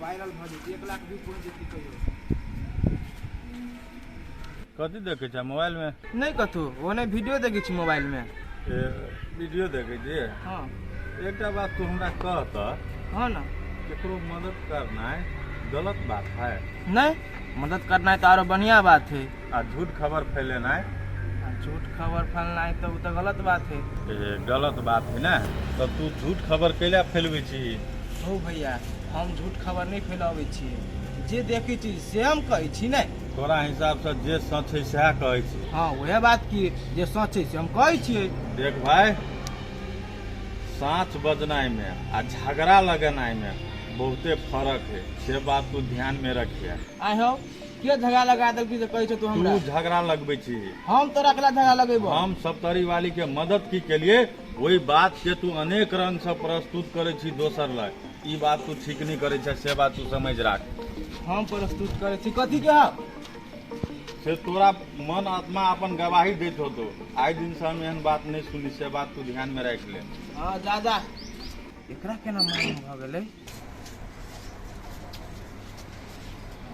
Viral भ जेतै 1 lakh view पहुंच जेतै कहियो। कथी देखे छ मोबाइल में? नहीं कथु ओने वीडियो देखे छी मोबाइल में। वीडियो देखे छी? हां। एकटा बात तू हमरा कह त। हां ना। केकरो मदद करना है गलत बात है? नहीं, मदद करना है तो और बढ़िया बात है। आ झूठ खबर फैलाना है? झूठ खबर फैलाना है तो वो तो गलत बात है। गलत बात है ना? तो तू झूठ खबर कैला फैलवे छी? हो भैया, हम झूठ खबर नहीं फैलावे छी। जे देखी छी से हम कहै छी नहीं। तोरा हिसाब से जे सच है सह कहै छी? हां, वह बात की जे सच है से हम कहै छी। देख भाई, सांच बजनाई में आ झगड़ा लगनाई में बहुते फर्क है। से बात तू ध्यान में रखिए। आइ हो के झगड़ा लगा देलकी से कहै छ तू हमरा? तू झगड़ा लगबै छी। हम तोरा केला झगड़ा लगेबो? हम सप्तरी वाली के मदद की के लिए वही बात के तू अनेक रंग से प्रस्तुत करे छी दोसर लग। ई बात तू ठीक नहीं करे छ, से बात तू समझ राख। हम प्रस्तुत करे छी कथी के? से तोरा मन आत्मा अपन गवाही देत होतो। आइ दिन से हम एहन बात नहीं सुनी, से बात तू ध्यान में रख ले। हां दादा, एकरा केना मालूम भ गेलै?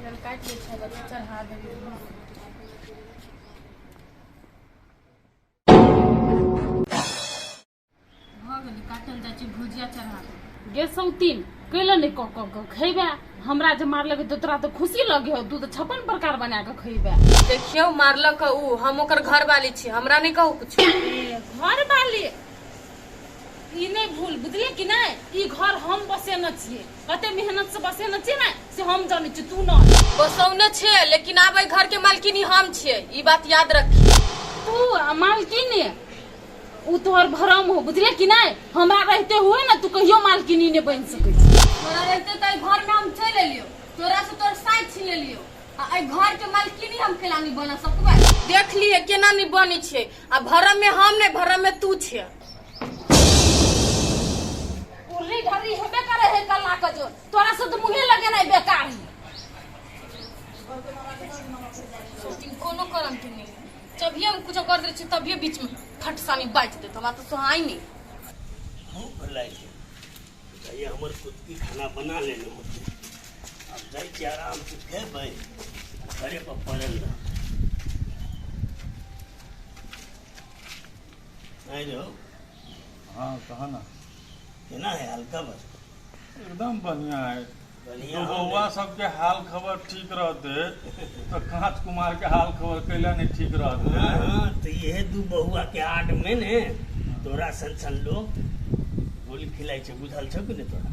जल काट ले छै बच्चा चढ़ा दे। भगल काटल जा छै भुजिया चढ़ा दे। गे सौतीन कैला नहीं क खैबे? हमरा जे मारलक तो तोरा तो खुशी लगे हो, तू तो 56 प्रकार बना के खैबे। देखियो मारलक उ, हम ओकर घर वाली छी, हमरा नहीं कहू कुछ। घर वाली ई नहीं भूल बुझलिए कि नहीं? ई घर हम बसे न छिए, कते मेहनत से बसे न छिए ना, से हम जाने छी, तू न। बसौने छे लेकिन आब ए घर के मालकिनी हम छिए, ई बात याद रखी। तू मालकिनी उ तोहर भरम हो, बुझलिए कि नहीं? हमरा रहते हुए ना तू कहियो मालकिनी नहीं बन सकै छी। तोरा रहते त घर में हम चल एलियो, तोरा से तोर साइड छीन लेलियो। आ ए घर के मालकिनी हम केला नहीं बना सकबे? देख लिए केना नहीं बनी छे। आ भरम में हम नहीं, भरम में तू छे। उल्ली ढरी हेबे करे है कल्ला का जो, तोरा से तो मुहे लगे नहीं बेकार ही। कोनो करम के नहीं, जब हम कुछ कर दे छी तभी बीच में फट सानी बाज दे, हमरा तो सोहाई नहीं। हां भलाई के ये हमर खुद की खाना बना लेने होते। अब जाई के आराम से खेबै, घरे पर पड़ल रह। नहीं रो। हाँ कहा ना। केना है हाल खबर? एकदम बढ़िया है। बढ़िया तो बउआ सबके हाल खबर ठीक रहते तो कांच कुमार के हाल खबर कैला नहीं ठीक रहते। हां तो ये दू बहुआ के आड़ में ने तोरा सन लोग गोली खिलाई छे, बुझल छ कि नहीं तोरा?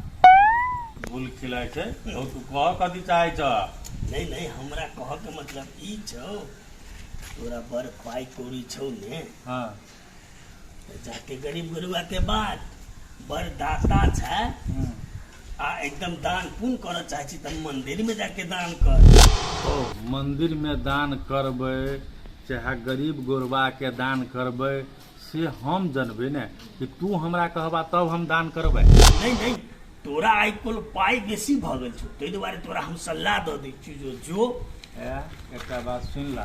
भूल खिलाय छे तो तू कह कथी चाहे छ? नहीं हमरा कह के मतलब ई छौ, तोरा बड़ पाई कौड़ी छौ ने। हाँ जाके गरीब गुरुआ के बाद बड़ दाता छै आ एकदम दान पुण्य कर चाहे छी त मंदिर में जाके दान कर। ओ मंदिर में दान करबै चाहे गरीब गुरबा के दान करबै से हम जानबे ने कि तू हमरा कहबा तब हम दान करबै। नहीं तोरा आई कुल पाई बेसी भ गेल छौ, तै दुआरे तोरा हम सलाह द दै छी जो एकटा बात सुन ला,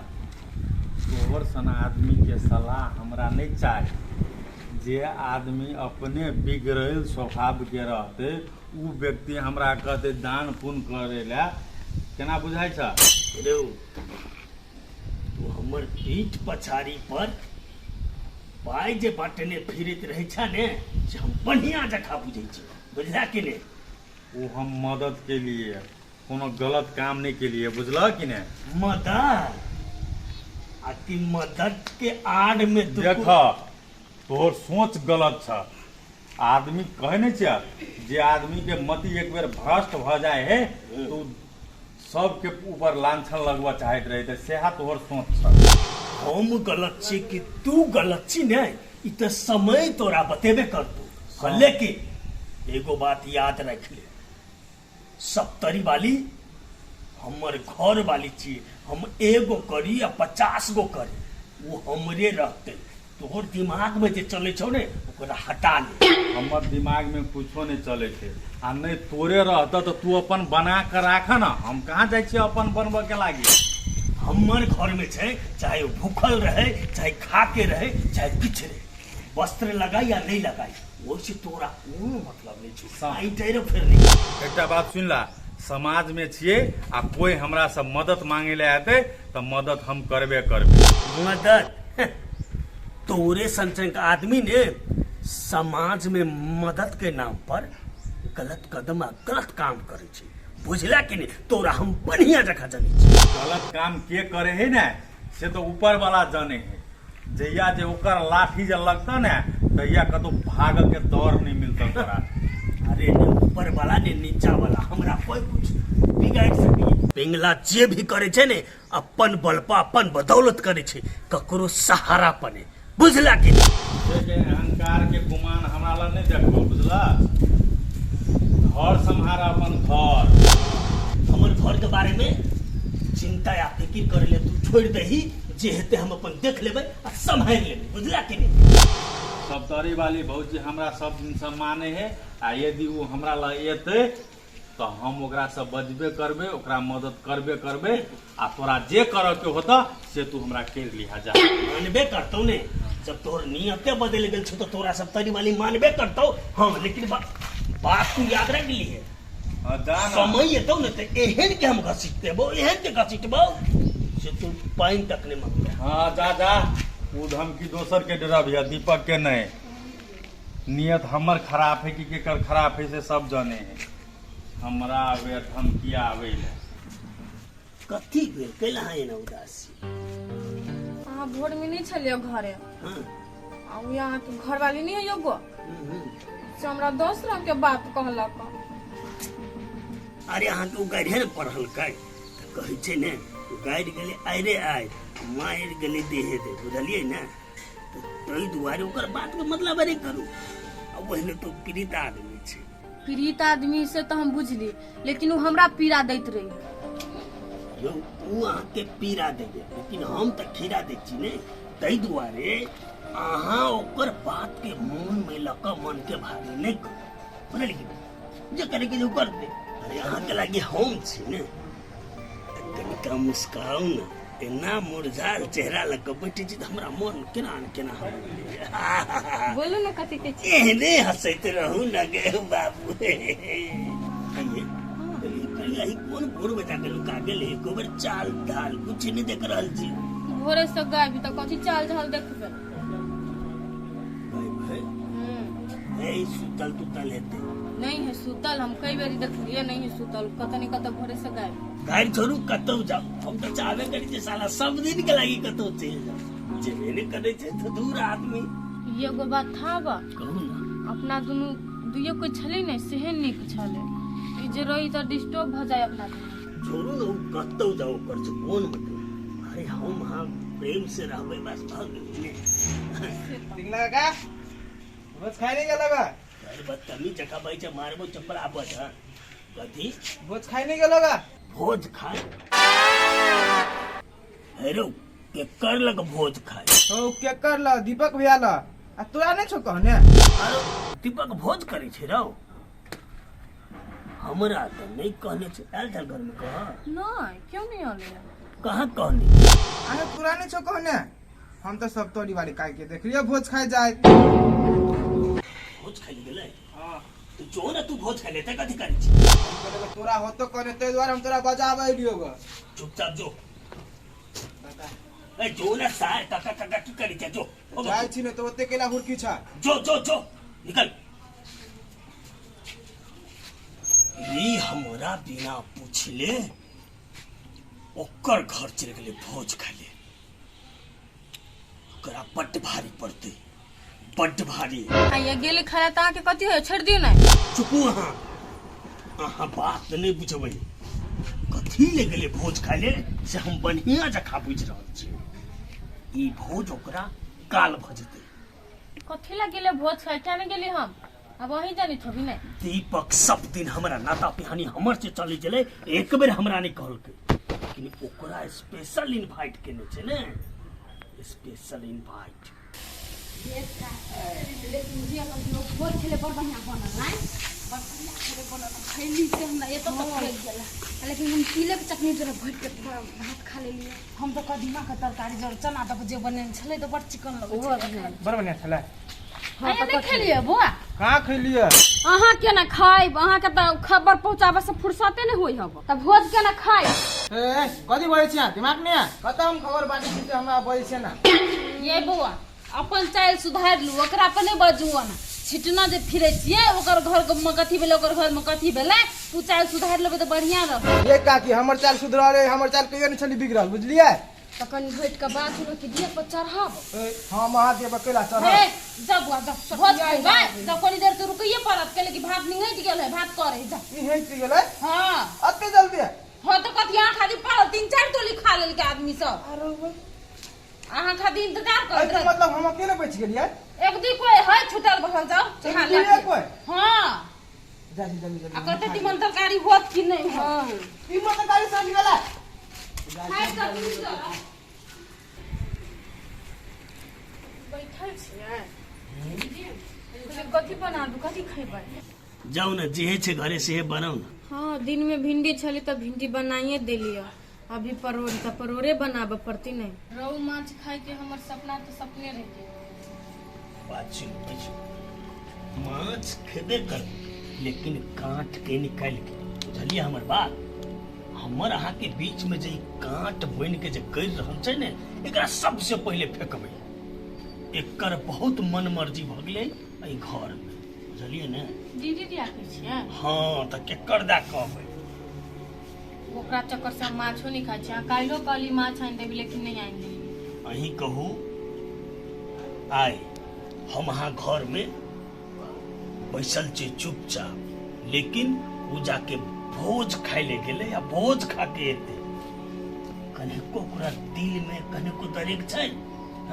तोहर सना आदमी के सलाह हमरा नहीं चाही। जे आदमी अपने बिगड़ल स्वभाव के रहते उ व्यक्ति हमरा कहते दान पुण्य करे ला, केना बुझाई छ? रे तू हमर पीठ पछाड़ी पर पाई जे बाटने फिरत रहे छ ने, से हम बढ़िया जखा बुझै छी, बुझला कि नहीं? वो हम मदद के लिए, कोनो गलत काम नहीं के लिए, बुझला कि नहीं? मदद आती मदद के आड़ में तू देख तोहर सोच गलत छ। आदमी कहे नहीं छ जे आदमी के मति एक बेर भ्रष्ट भ जाए है तो सबके ऊपर लांछन लगवा चाहत रहे थे, सेहा तोहर सोच छ। हम गलत छी कि तू गलत छी ने, इ त समय तोरा बतेबे करतू। लेकिन एगो बात याद रख ले, सप्तरी वाली हमर घर वाली छी। हम एगो करी या 50 गो करी, वो हमरे रहते। तोहर दिमाग में जे चले छौ ने ओकरा हटा ले। हमर दिमाग में कुछो नहीं चले थे, आ नहीं तोरे रहता तो तू अपन बना कर राख ना। हम कहाँ जाए छी अपन बनबे के लागी? हमर घर में छे, चाहे वो भूखल रहे, चाहे खा के रहे, चाहे किछ रहे, वस्त्र लगाई या नहीं लगाई, वैसे तोरा कोनो मतलब नहीं छे। साई टेर फिर नहीं। एकटा बात सुन ला, समाज में छिए आ कोई हमरा से मदद मांगे ले आते तो मदद हम करबे करबे। मदद तोरे संचय का आदमी ने समाज में मदद के नाम पर गलत कदम आ गलत काम करे छे, बुझला कि नहीं? तोरा हम बढ़िया जगह जाने छी। गलत काम के करे है ना से तो ऊपर वाला जाने है। जहिया जे ओकर लाठी जे लगता ना तहिया कतो भाग के दौर नहीं मिलता तोरा। अरे ने ऊपर वाला ने नीचा वाला हमरा कोई कुछ बिगाड़ सकी। पिंगला जे भी करे छे ने अपन बल पर अपन बदौलत करे छे, ककरो सहारा पने, बुझला कि नहीं? अहंकार के गुमान हमरा ला नहीं देखो, बुझला? घर संहार अपन घर। हमर घर के बारे में चिंता या फिक्र करे ले तू छोड़ दही, जे हेते हम अपन देख लेबै आ संभाल लेबै, बुझला कि नहीं? सब तरी वाली भौजी हमरा सब दिन से माने है आ यदि वो हमरा ला एते तो हम ओकरा से बजबे करबे, ओकरा मदद करबे करबे आ तोरा जे कर के होता से तू हमरा कर लिहा जा। मानबे करतौ ने, जब तोर नियते बदल गेल छ तो तोरा सब तरी वाली मानबे करतौ। हम लेकिन बात तू याद रख ली है, समय एतौ ने त एहन के हम घसीट देबो, एहन के घसीटबो से तू पाइन तक ने मंगबे। हाँ जा जा, वो धमकी दोसर के डरा भैया, दीपक के नहीं। नियत हमर खराब है कि केकर खराब है से सब जाने है। हमरा आवे धमकिया आवे ले कथी भेल कैला है ना उदासी? अहाँ भोर में नहीं छलियो घरे हां आ उ यहाँ के घर वाली नहीं है एगो से हमरा 10 रंग के बात कहलक। अरे अहाँ के गाड़ी है पढ़ल का त कहै छै ने गाड़ी गेले आइ रे आइ मार गेले देहे दे, बुझलिए ना? तो तई दुआरे ओकर बात के मतलब अरे करू। अब वहने तो पीड़ित आदमी छै। पीड़ित आदमी से तो हम बुझली, लेकिन वो हमरा पीड़ा दैत रही। यो तू अहाँ के पीड़ा देबे, लेकिन हम त खीरा दै छी ने। तई दुआरे अहाँ ओकर बात के मन में लक मन के भारी नहीं कर, बुझलिए? जे करे के जो कर दे। अरे अहाँ के लागे हम छी ने, कनिका मुस्काऊ ना, एना मुरझाल चेहरा लग बैठे छी त हमरा मन केना न केना हो। बोलू ना कथी के छी? एहने हंसैत रहू न गे बाबू। कहिए कहिए कौन भोर बजा के लुका गेले, एको बेर चाल ढाल कुछ नहीं देख रहल छी। भोरे से गायब त कथी चाल ढाल देखबे? भाई ए सुतल तुतल हेते नहीं है सुतल, हम कई बार देखलिए नहीं है सुतल, कतौ नहीं कतौ भोरे से गायब। गाड़ी छोड़ू कतौ जाओ, हम तो चाहबे करी जे साला सब दिन के लागी कतौ चल जाओ। जेबे नहीं करे छै तो दूर आदमी। एगो बात था बा, कहू ना। अपना दुनू दुइये कोई छले नहीं सेहे निक छले, ई जे रही त डिस्टर्ब भ जाय अपना दुनू। छोड़ू ना, कतौ जाओ कर छ कोन मत। अरे हम प्रेम से रहबे बस भाग ने। दिखला का भोज खाए नहीं गेलो का? अरे बदतमीज जगह भाई जे मारबो चप्पल आबत है। कथी भोज खाए नहीं गेलो का? भोज खाए? हेरो के कर लग भोज खाए। तो के कर ला दीपक भैया ला आ तोरा नहीं छो कहने? अरे दीपक भोज करे छे रौ, हमरा तो नहीं कहने छे। आल चल घर में कह। नहीं क्यों नहीं आले? कहां कहने? अरे तोरा नहीं छो कहने? हम तो सब तोरी वाली काहे के देख लियो भोज खाए जाए। भोज खाई गेलै? हां तो जो ना तू भोज खाई लेते कथी करी छी? तोरा हो तो कहने ते द्वारा हम तोरा बजाबै लियो ग। चुपचाप जो। ए जो ना सार काका काका की करी छे? जो जाय छी ने तो ओते केला हुरकी छा। जो जो जो निकल। ई हमरा बिना पूछले ओकर घर चल गेले भोज खाले। ओकरा बड्ड भारी पड़ते, बड्ड भारी। आ ये गेली खाया त के कथी हो छोड़ दियो ना? चुपू अहाँ, अहाँ बात नहीं बुझबै। कथी ले गेले भोज खाले से हम बढ़िया जगह बुझ रहल छी। ई भोज ओकरा काल भजते। कथी ला गेले भोज खाए? क्या नहीं गेली हम? अब वही जानी थोड़ी नहीं। दीपक सब दिन हमरा नाता पिहानी हमर से चली चले, एक बेर हमरा नहीं कहलकै, लेकिन ओकरा स्पेशल इनवाइट केने छै ने, स्पेशल इनवाइट। लेकिन मुझे अपन लोग भोज खेले बड़ बढ़िया बनल नहीं, बड़ बढ़िया खेले बनल खैली से हमरा ये तो फेल गेला। लेकिन हम तिले के चटनी जरा भर के भात खा लेलिए। हम तो कदीमा के तरकारी जर चना दब जे बने छले तो बड़ चिकन लगै छै। बड़ बढ़िया छला। आया देखे लिए बुआ कहाँ खैलिए? अहाँ के ना खाइब, अहाँ के तो खबर पहुंचाबे से फुर्सते नहीं होई हब, तब भोज के ना खाइब। ए कथी बोलै छियै? दिमाग नहीं है? कतऽ हम खबर बानी छी हमरा बोलै छै ना? ये बउआ अपन चाल सुधार लू, ओकरा पर नहीं बजुआ ना। छिटना जे फिरे छिए ओकर घर में कथी भेलै, ओकर घर में कथी भेलै, तू चाल सुधार लेबे तो बढ़िया रह। ये काकी हमर चाल सुधरल, हमर चाल कहियो नहीं छली बिगड़ल, बुझलिए? तो कनी भेट के बात हो कि दिए पर चढ़ाब। हाँ महादेव अकेला चढ़। ए जब भोज खाइबा जब कोनी देर तो रुकइए पड़त, कहले कि भात निंगट गेल है, भात करे जा। ई हेत गेलै? हां अते जल्दी? हो तो कथी अहाँ खातिर पड़ल, 3-4 टोली खा लेल के आदमी सब। अहाँ खातिर इंतजार करत रह। मतलब हम अकेले बच गेलिए? एक दी कोई है छुटल बहल जाओ खा ले कोई? हां जल्दी जल्दी जल्दी। आ कहते तिमन तरकारी होत कि नहीं हो। ई मत गाड़ी साथ गेला। खाइ सब बैठल छियै कथी बना दू, कथी खैबै? जाओ ना, जे छे घरे से बनाओ ना। हाँ दिन में भिंडी छली तो भिंडी बनाइए देलिए, अभी परोर तो परोरे बनाबे पड़ती नहीं। रोहू माछ खाए के हमर सपना तो सपने रह गए। बात सुन, माछ खेबे कर, लेकिन काट के निकाल के, बुझलिए हमर बात? हमर अहाँ के बीच में जे काट बन के जे कर रहल छै ने, एकरा सबसे पहले फेंकबै। एकर बहुत मन मर्जी भ गेलै एहि घर में, बुझलिए ने? दीदी दिया के छियै? हाँ तो केकर दा कहबै? ओकरा चक्कर से हम माछो नहीं खाइ छियै। काल्हियो कहली माछ आनि देबी लेकिन नहीं आनि देबी। अहीं कहू, आइ हम अहाँ घर में बैसल छी चुपचाप, लेकिन उ जाके भोज खाए ले गेले या भोज खा के एते, कनिको ओकरा दिल में कनिको दरेक छै?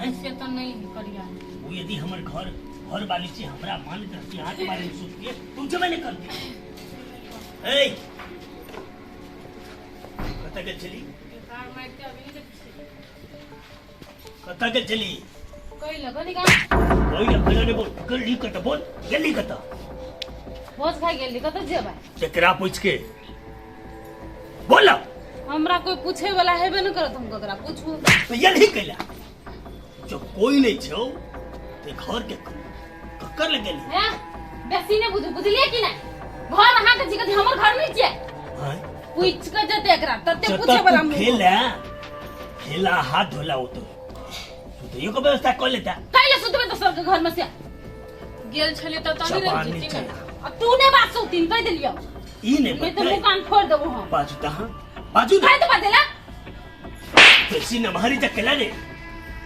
ऐसे तो नहीं करिया। वो यदि हमर घर वाली छी हमरा मान करती, अहाँ के बारे में सोचती, तुम जमे नहीं करती। ए कत के चली? कार मारते अभी नहीं देखी। कत के चली? कोई लगनी का? कोई लगन ने बोल, गली कत बोल, गली कत? भोज खाइ गेली कत जेबै? केकरा पूछ के बोल? हमरा कोई पूछे वाला हेबे न करत, हम ककरा पूछू? तो ये नहीं कैला, जो कोई नहीं छौ ते घर के ककर ले गेली? हैं बेसी ने बुझलिए कि नहीं? घर अहाँ के जिकत हमर घर नहीं छियै। हां पूछ के जते एकरा तते पूछे वाला मुंह खेला हाथ धोला हो तो यो को व्यवस्था कर लेता। काहे सुतबे तो सबके घर में से गेल छले त तनी रे जीती ना। अब तू ने बात सुतीन कह देलियो। ई ने मैं तो मुकान फोड़ देबो हम। बाजू कहां बाजू काहे तो बदला? पैसी न मारी जा केला रे,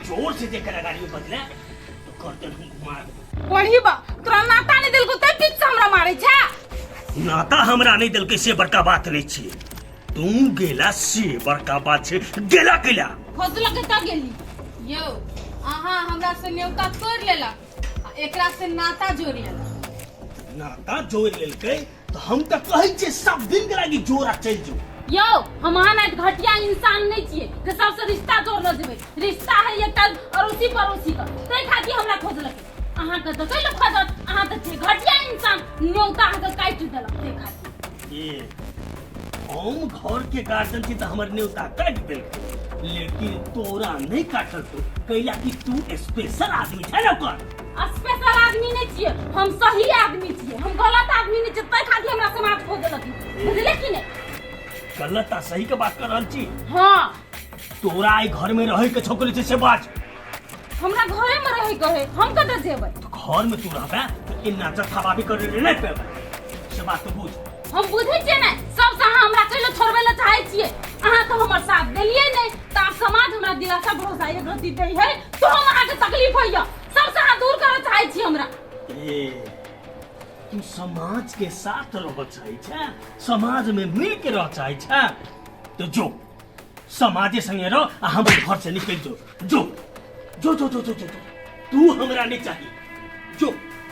जोर से जे करा गाड़ी में बदला तो करते हम मार पढ़ी बा तोरा नाता नहीं दिल को तै पीछ से हमरा मारै छा। नाता हमरा नहीं दिल के से बड़का बात नहीं छी, तू गेला से बड़का बात छे। गेला केला खोजला के त गेली यो आहा हमरा से न्योता तोड़ लेला, एकरा से नाता जोड़ लेला। नाता जोड़ लेलकै तो हम त कहै छे सब दिन के लागी जोरा चल जो। यो हम अहाँ नहीं घटिया इंसान नहीं छिए जे सबसे रिश्ता जोड़ ल देबै। रिश्ता है एकटा अड़ोसी पड़ोसी का, तै खातिर हमरा खोजलक। अहाँ के त कैले खोजत, अहाँ त छे घटिया इंसान, न्योता के काट देलक तै खातिर। ये हम घर के गार्जियन की तो हमर न्योता काट देल, लेकिन तोरा नहीं काटल तो कैला कि तू स्पेशल आदमी छै न कर। स्पेशल आदमी नहीं छिए, हम सही आदमी छिए, हम गलत आदमी नहीं छिए। तै खातिर हमरा समाज खोजलक, बुझले कि नहीं? गलत आ सही के बात कर रहल छी। हां तोरा आई घर में रहे के छोकरी छै से बात। हमरा घरे में रहे कहे हम कत जेबै? तो घर में तू रहबे तो इन नाचत हवा भी करे नहीं पेबे से बात तो बुझ। हम बुझे छिए ना, सब से हमरा कैले छोड़बे ला चाहे छिए। अहाँ तो हमर साथ देलिए नहीं, त अब समाज हमरा दिलासा भरोसा एक रति दै है तो हम अहाँ के तकलीफ होइया, सब से हाथ दूर करे चाहे छी हमरा। ए तू समाज के साथ रह चाहे छै, समाज में मिल के रह चाहे छै, तो जो समाज संगे रह आ हमर घर से निकल जो। जो जो जो जो जो, जो, जो। तू हमरा नहीं चाहिए जो।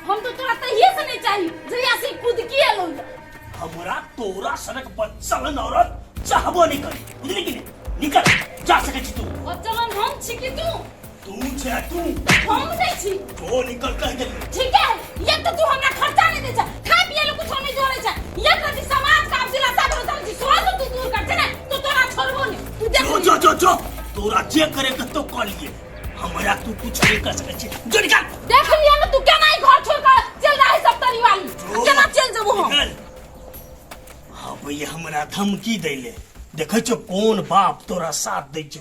हम तो तोरा तहिए से नहीं चाहिए जहिया से खुद किए लो। हमरा तोरा सड़क पर चलन औरत चाहबो नहीं कर, बुझली कि नहीं? निकल जा सके छी तू। और चलन हम छी कि तू? तू छे तू, हम नहीं छी। जो निकल कह दे। ठीक है, ये तो तू हमरा खर्चा नहीं दे छ, खाए पिए लो कुछ नहीं जोड़े छ। ये प्रति समाज का दिलासा भरोसा जी सोच तू दूर कर छ ना, तो तोरा छोड़बो नहीं। तू देख जो जो जो जो तोरा जे करे के तो कर लिए, हमरा तू कुछ नहीं कर सके छी। जो निकल। देख लिया ना तू क्या नहीं केना चल जेबो हम निकल। हाँ भैया हमरा धमकी दैले, देखै छो कोन बाप तोरा साथ दै छौ।